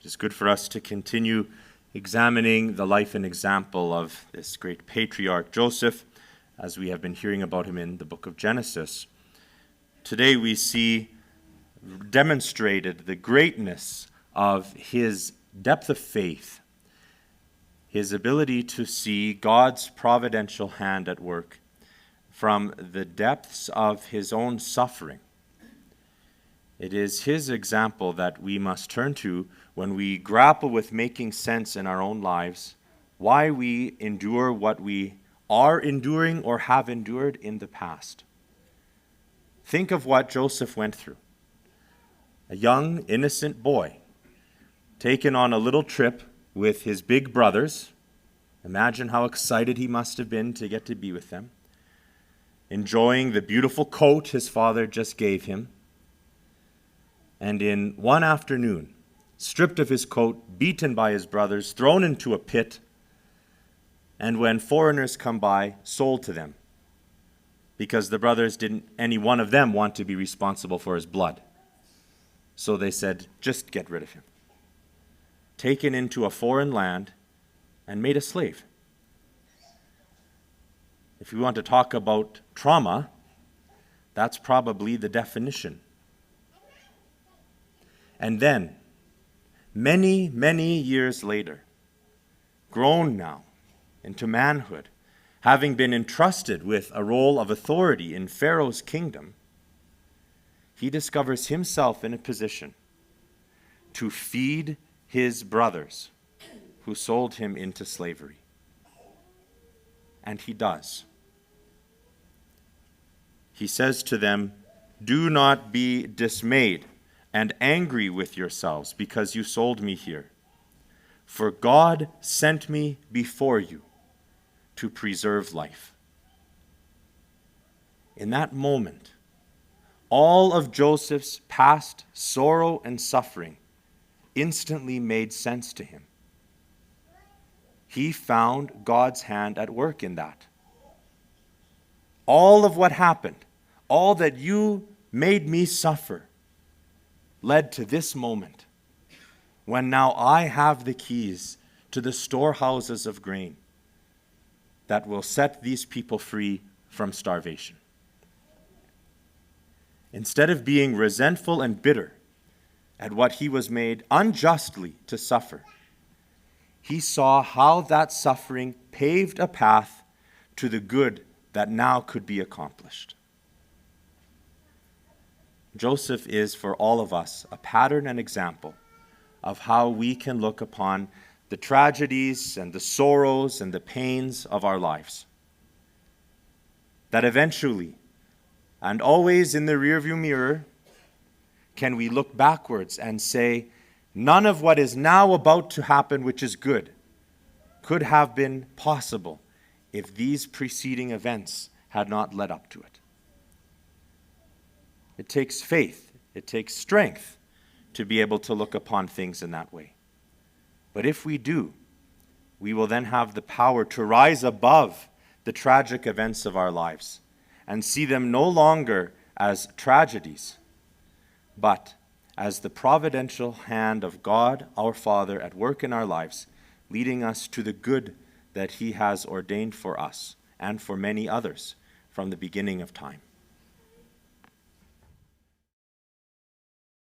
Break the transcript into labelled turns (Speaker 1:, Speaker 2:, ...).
Speaker 1: It is good for us to continue examining the life and example of this great patriarch Joseph, as we have been hearing about him in the book of Genesis. Today we see demonstrated the greatness of his depth of faith, his ability to see God's providential hand at work from the depths of his own suffering. It is his example that we must turn to when we grapple with making sense in our own lives, why we endure what we are enduring or have endured in the past. Think of what Joseph went through. A young, innocent boy, taken on a little trip with his big brothers. Imagine how excited he must have been to get to be with them. Enjoying the beautiful coat his father just gave him. And in one afternoon, stripped of his coat, beaten by his brothers, thrown into a pit, and when foreigners come by, sold to them, because the brothers didn't, any one of them, want to be responsible for his blood. So they said, just get rid of him. Taken into a foreign land and made a slave. If we want to talk about trauma, that's probably the definition. And then, many, many years later, grown now into manhood, having been entrusted with a role of authority in Pharaoh's kingdom, he discovers himself in a position to feed his brothers who sold him into slavery. And he does. He says to them, "Do not be dismayed and angry with yourselves because you sold me here. For God sent me before you to preserve life." In that moment, all of Joseph's past sorrow and suffering instantly made sense to him. He found God's hand at work in that. All of what happened, all that you made me suffer, led to this moment when now I have the keys to the storehouses of grain that will set these people free from starvation. Instead of being resentful and bitter at what he was made unjustly to suffer, he saw how that suffering paved a path to the good that now could be accomplished. Joseph is, for all of us, a pattern and example of how we can look upon the tragedies and the sorrows and the pains of our lives. That eventually, and always in the rearview mirror, can we look backwards and say, none of what is now about to happen, which is good, could have been possible if these preceding events had not led up to it. It takes faith, it takes strength to be able to look upon things in that way. But if we do, we will then have the power to rise above the tragic events of our lives and see them no longer as tragedies, but as the providential hand of God, our Father, at work in our lives, leading us to the good that He has ordained for us and for many others from the beginning of time.